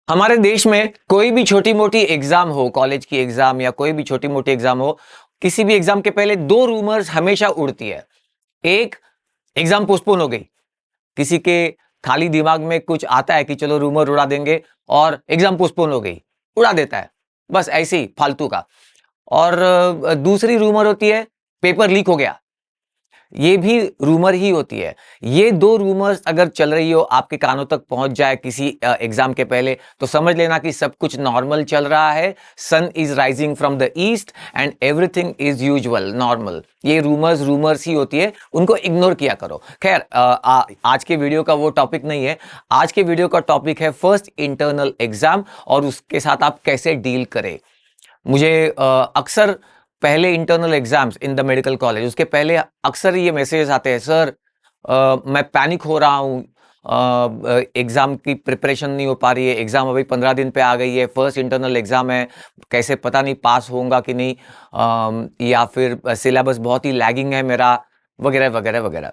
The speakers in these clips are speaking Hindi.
हमारे देश में कोई भी छोटी मोटी एग्जाम हो, कॉलेज की एग्जाम या कोई भी छोटी मोटी एग्जाम हो, किसी भी एग्जाम के पहले दो रूमर्स हमेशा उड़ती है। एक, एग्जाम पोस्टपोन हो गई। किसी के खाली दिमाग में कुछ आता है कि चलो रूमर उड़ा देंगे और एग्जाम पोस्टपोन हो गई, उड़ा देता है, बस ऐसे ही फालतू का। और दूसरी रूमर होती है पेपर लीक हो गया, ये भी रूमर ही होती है। ये दो रूमर्स अगर चल रही हो, आपके कानों तक पहुंच जाए किसी एग्जाम के पहले, तो समझ लेना कि सब कुछ नॉर्मल चल रहा है। Sun is rising from the east and everything is usual, normal. ये रूमर्स ही होती है, उनको इग्नोर किया करो। खैर, आज के वीडियो का वो टॉपिक नहीं है। आज के वीडियो का टॉपिक है फर्स्ट इंटरनल एग्जाम और उसके साथ आप कैसे डील करें। मुझे अक्सर पहले internal exams in the medical college, उसके पहले अक्सर ये मैसेजेस आते हैं, सर मैं पैनिक हो रहा हूँ, एग्जाम की प्रिपरेशन नहीं हो पा रही है, एग्जाम अभी 15 दिन पे आ गई है, फर्स्ट इंटरनल एग्जाम है, कैसे पता नहीं पास होऊंगा कि नहीं, या फिर सिलेबस बहुत ही लैगिंग है मेरा, वगैरह वगैरह वगैरह।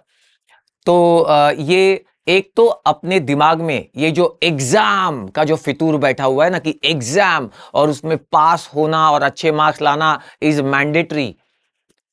तो ये एक तो अपने दिमाग में ये जो एग्जाम का जो फितूर बैठा हुआ है ना, कि एग्जाम और उसमें पास होना और अच्छे मार्क्स लाना इज मैंडेटरी।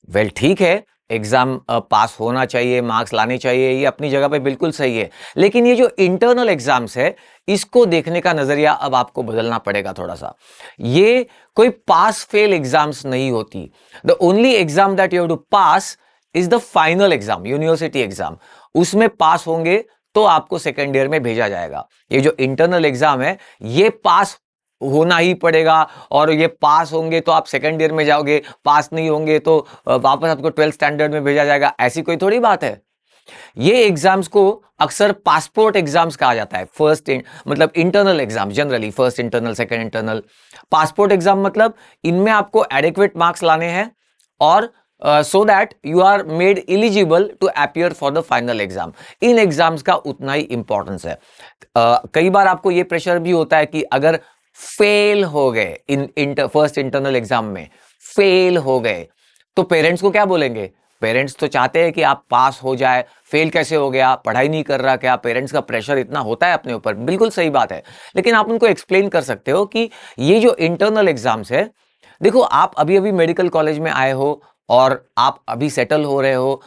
वेल, ठीक है, एग्जाम पास होना चाहिए, मार्क्स लाने चाहिए, ये अपनी जगह पे बिल्कुल सही है। लेकिन ये जो इंटरनल एग्जाम्स है, इसको देखने का नजरिया अब आपको बदलना पड़ेगा थोड़ा सा। ये कोई पास फेल एग्जाम्स नहीं होती। The only exam that you have to pass is the final exam, university exam. उसमें पास होंगे तो आपको सेकेंड ईयर में भेजा जाएगा। ये जो इंटरनल एग्जाम है, ये पास होना ही पड़ेगा, और ये पास होंगे तो आप सेकेंड ईयर में जाओगे, पास नहीं होंगे तो वापस आपको 12th स्टैंडर्ड में भेजा जाएगा। ऐसी कोई थोड़ी बात है। ये एग्जाम्स को अक्सर पासपोर्ट एग्जाम्स कहा जाता है। मतलब internal exam, generally first internal, second internal, passport exam. मतलब इनमें आपको एडिक्वेट मार्क्स लाने हैं और so that you are made eligible to appear for the final exam. इन एग्जाम्स का उतना ही इंपॉर्टेंस है। कई बार आपको यह प्रेशर भी होता है कि अगर फेल हो गए इन फर्स्ट इंटरनल एग्जाम में, फेल हो गए तो पेरेंट्स को क्या बोलेंगे? पेरेंट्स तो चाहते हैं कि आप पास हो जाए। फेल कैसे हो गया, पढ़ाई नहीं कर रहा क्या? पेरेंट्स का प्रेशर इतना होता है अपने ऊपर, बिल्कुल सही बात है। लेकिन आप उनको एक्सप्लेन कर सकते हो कि ये जो इंटरनल एग्जाम्स है, देखो आप अभी अभी मेडिकल कॉलेज में आए हो और आप अभी सेटल हो रहे हो।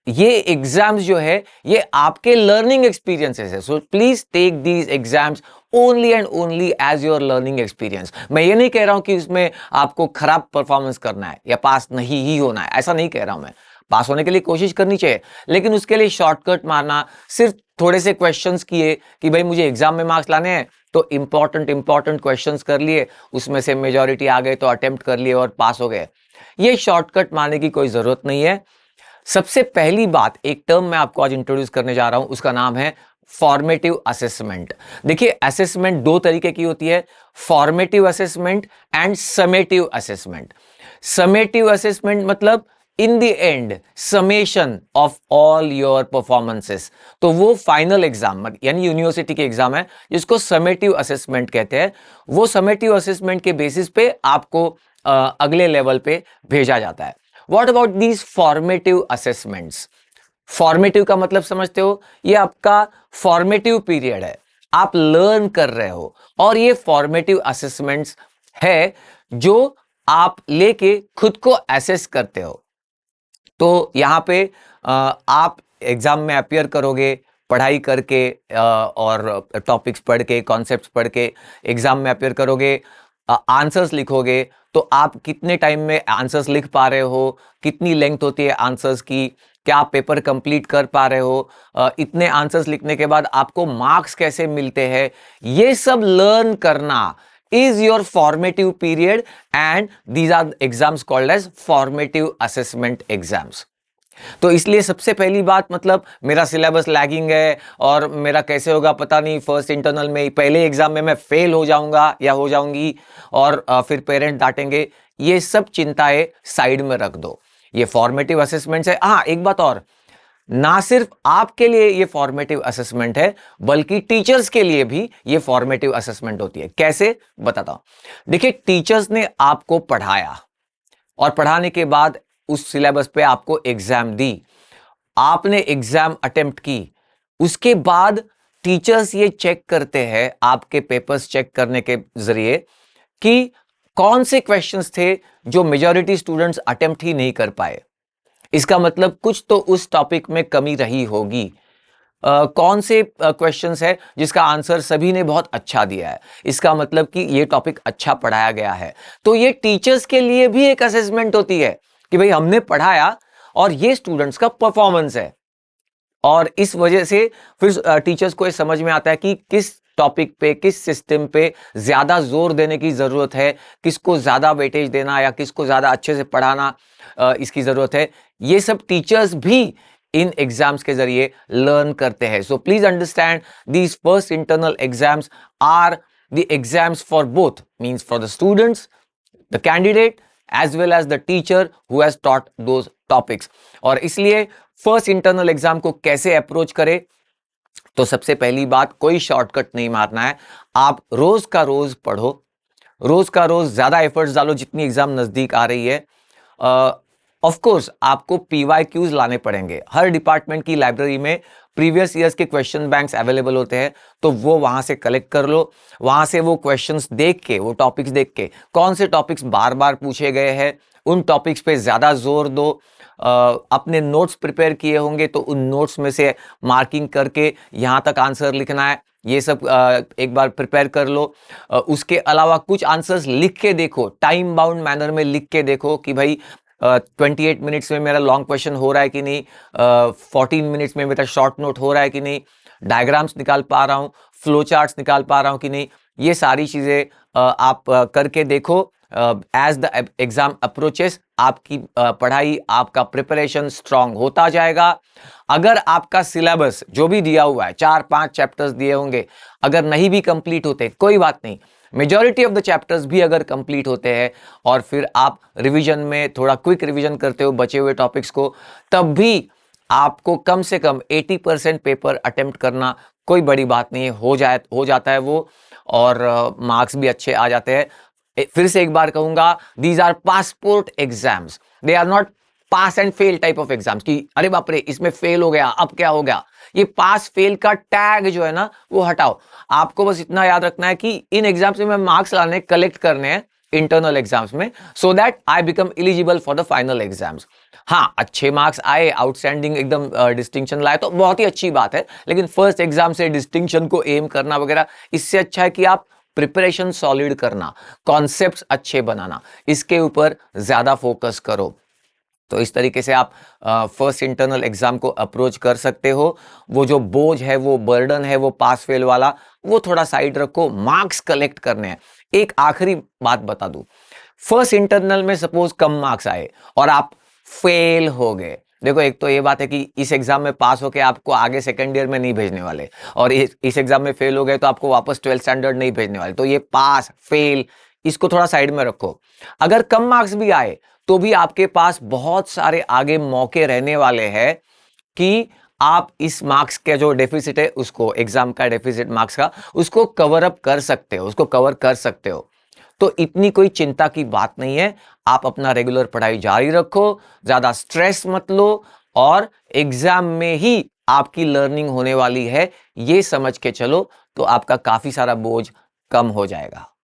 ये एग्जाम्स जो है, ये आपके लर्निंग एक्सपीरियंसेस है। So please take these exams only and only as your learning experience. मैं ये नहीं कह रहा हूं कि इसमें आपको खराब परफॉर्मेंस करना है या पास नहीं ही होना है, ऐसा नहीं कह रहा हूं मैं। पास होने के लिए कोशिश करनी चाहिए, लेकिन उसके लिए शॉर्टकट मारना, सिर्फ थोड़े से क्वेश्चंस किए कि भाई मुझे एग्जाम में मार्क्स लाने हैं, तो इंपॉर्टेंट क्वेश्चंस कर लिए, उसमें से मेजॉरिटी आ गए तो अटेम्प्ट कर लिए और पास हो गए। ये शॉर्टकट मारने की कोई जरूरत नहीं है। सबसे पहली बात, एक टर्म मैं आपको आज इंट्रोड्यूस करने जा रहा हूं, उसका नाम है फॉर्मेटिव असेसमेंट। देखिए, असेसमेंट दो तरीके की होती है, formative assessment and summative assessment. Summative assessment मतलब in the end summation of all your performances. तो वो फाइनल एग्जाम यानी यूनिवर्सिटी के एग्जाम है, जिसको समेटिव असेसमेंट कहते हैं। वो समेटिव असेसमेंट के बेसिस पे आपको अगले लेवल पे भेजा जाता है। What about these formative assessments? Formative का मतलब समझते हो? ये आपका फॉर्मेटिव पीरियड है, आप लर्न कर रहे हो, और ये फॉर्मेटिव असेसमेंट्स है जो आप लेके खुद को एसेस करते हो। तो यहां पे आप एग्जाम में अपियर करोगे, पढ़ाई करके और टॉपिक्स पढ़ के, कॉन्सेप्ट्स पढ़ के एग्जाम में अपियर करोगे, आंसर्स लिखोगे। तो आप कितने टाइम में आंसर्स लिख पा रहे हो, कितनी लेंथ होती है आंसर्स की, क्या आप पेपर कंप्लीट कर पा रहे हो, इतने आंसर्स लिखने के बाद आपको मार्क्स कैसे मिलते हैं, ये सब लर्न करना is your formative period, and these are exams called as formative assessment exams. तो इसलिए सबसे पहली बात, मतलब मेरा सिलेबस लैगिंग है और मेरा कैसे होगा पता नहीं, फर्स्ट इंटरनल में पहले एग्जाम में मैं फेल हो जाऊंगा या हो जाऊंगी और फिर पेरेंट्स डांटेंगे, ये सब चिंताएं साइड में रख दो। ये फॉर्मेटिव असेसमेंट है। हाँ, एक बात और, ना सिर्फ आपके लिए ये फॉर्मेटिव असेसमेंट है, बल्कि टीचर्स के लिए भी ये फॉर्मेटिव असेसमेंट होती है। कैसे, बताता हूं। देखिए, टीचर्स ने आपको पढ़ाया और पढ़ाने के बाद उस सिलेबस पे आपको एग्जाम दी, आपने एग्जाम अटेम्प्ट की, उसके बाद टीचर्स ये चेक करते हैं आपके पेपर्स चेक करने के जरिए कि कौन से क्वेश्चंस थे जो मेजॉरिटी स्टूडेंट्स अटेम्प्ट ही नहीं कर पाए। इसका मतलब कुछ तो उस टॉपिक में कमी रही होगी। कौन से क्वेश्चंस है जिसका आंसर सभी ने बहुत अच्छा दिया है, इसका मतलब कि ये टॉपिक अच्छा पढ़ाया गया है। तो ये टीचर्स के लिए भी एक असेसमेंट होती है कि भाई हमने पढ़ाया और ये स्टूडेंट्स का परफॉर्मेंस है। और इस वजह से फिर टीचर्स को ये समझ में आता है कि किस टॉपिक पे, किस सिस्टम पे ज्यादा जोर देने की जरूरत है, किसको ज्यादा वेटेज देना या किसको ज्यादा अच्छे से पढ़ाना इसकी जरूरत है। ये सब टीचर्स भी इन एग्जाम्स के जरिए लर्न करते हैं। So please understand these first internal exams are the exams for both, means for the students, the candidate as well as the teacher who has taught those topics. और इसलिए फर्स्ट इंटरनल एग्जाम को कैसे अप्रोच करें, तो सबसे पहली बात, कोई शॉर्टकट नहीं मारना है। आप रोज का रोज पढ़ो, रोज का रोज ज्यादा एफर्ट्स डालो जितनी एग्जाम नजदीक आ रही है। ऑफ कोर्स आपको पीवाईक्यूज लाने पड़ेंगे। हर डिपार्टमेंट की लाइब्रेरी में प्रीवियस ईयर्स के क्वेश्चन बैंक्स अवेलेबल होते हैं, तो वो वहां से कलेक्ट कर लो। वहां से वो क्वेश्चंस देख के, वो टॉपिक्स देख के, कौन से टॉपिक्स बार बार पूछे गए हैं उन टॉपिक्स पे ज्यादा जोर दो। अपने नोट्स प्रिपेयर किए होंगे तो उन नोट्स में से मार्किंग करके यहाँ तक आंसर लिखना है, ये सब एक बार प्रिपेयर कर लो। उसके अलावा कुछ आंसर्स लिख के देखो, टाइम बाउंड मैनर में लिख के देखो कि भाई 28 मिनट्स में मेरा लॉन्ग क्वेश्चन हो रहा है कि नहीं, 14 मिनट्स में मेरा शॉर्ट नोट हो रहा है कि नहीं, डायग्राम्स निकाल पा रहा हूँ, फ्लो चार्ट्स निकाल पा रहा हूँ कि नहीं। ये सारी चीजें आप करके देखो। एज द एग्जाम अप्रोचेस आपकी पढ़ाई, आपका प्रिपरेशन स्ट्रांग होता जाएगा। अगर आपका सिलेबस जो भी दिया हुआ है, 4-5 चैप्टर्स दिए होंगे, अगर नहीं भी कंप्लीट होते कोई बात नहीं, मेजॉरिटी ऑफ द चैप्टर्स भी अगर कंप्लीट होते हैं और फिर आप रिवीजन में थोड़ा क्विक रिवीजन करते हो बचे हुए टॉपिक्स को, तब भी आपको कम से कम 80% पेपर अटेम्प्ट करना कोई बड़ी बात नहीं है, हो जाता है वो, और मार्क्स भी अच्छे आ जाते हैं। फिर से एक बार कहूंगा, these are passport exams, they are not pass and fail type of exams कि अरे बाप रे इसमें फेल हो गया अब क्या हो गया। ये पास फेल का टैग जो है ना वो हटाओ। आपको बस इतना याद रखना है कि इन एग्जाम्स में मार्क्स लाने, कलेक्ट करने हैं इंटरनल एग्जाम्स में, so that I become eligible for the final exams. हाँ, अच्छे मार्क्स आए, आउटस्टैंडिंग एकदम डिस्टिंक्शन लाए तो बहुत ही अच्छी बात है, लेकिन फर्स्ट एग्जाम से डिस्टिंक्शन को एम करना वगैरह, इससे अच्छा है कि आप प्रिपरेशन सॉलिड करना, कॉन्सेप्ट्स अच्छे बनाना, इसके ऊपर ज्यादा फोकस करो। तो इस तरीके से आप फर्स्ट इंटरनल एग्जाम को अप्रोच कर सकते हो। वो जो बोझ है, वो बर्डन है, वो पास फेल वाला, वो थोड़ा साइड रखो, मार्क्स कलेक्ट करने हैं। एक आखिरी बात बता दूं, फर्स्ट इंटरनल में सपोज कम मार्क्स आए और आप फेल हो गए, देखो एक तो ये बात है कि इस एग्जाम में पास होके आपको आगे सेकंड ईयर में नहीं भेजने वाले, और इस एग्जाम में फेल हो गए तो आपको वापस 12th स्टैंडर्ड नहीं भेजने वाले। तो ये पास फेल, इसको थोड़ा साइड में रखो। अगर कम मार्क्स भी आए तो भी आपके पास बहुत सारे आगे मौके रहने वाले हैं कि आप इस मार्क्स का जो डेफिसिट है, उसको, एग्जाम का डेफिसिट मार्क्स का, उसको कवर अप कर सकते हो, उसको कवर कर सकते हो। तो इतनी कोई चिंता की बात नहीं है। आप अपना रेगुलर पढ़ाई जारी रखो, ज्यादा स्ट्रेस मत लो, और एग्जाम में ही आपकी लर्निंग होने वाली है, ये समझ के चलो, तो आपका काफी सारा बोझ कम हो जाएगा।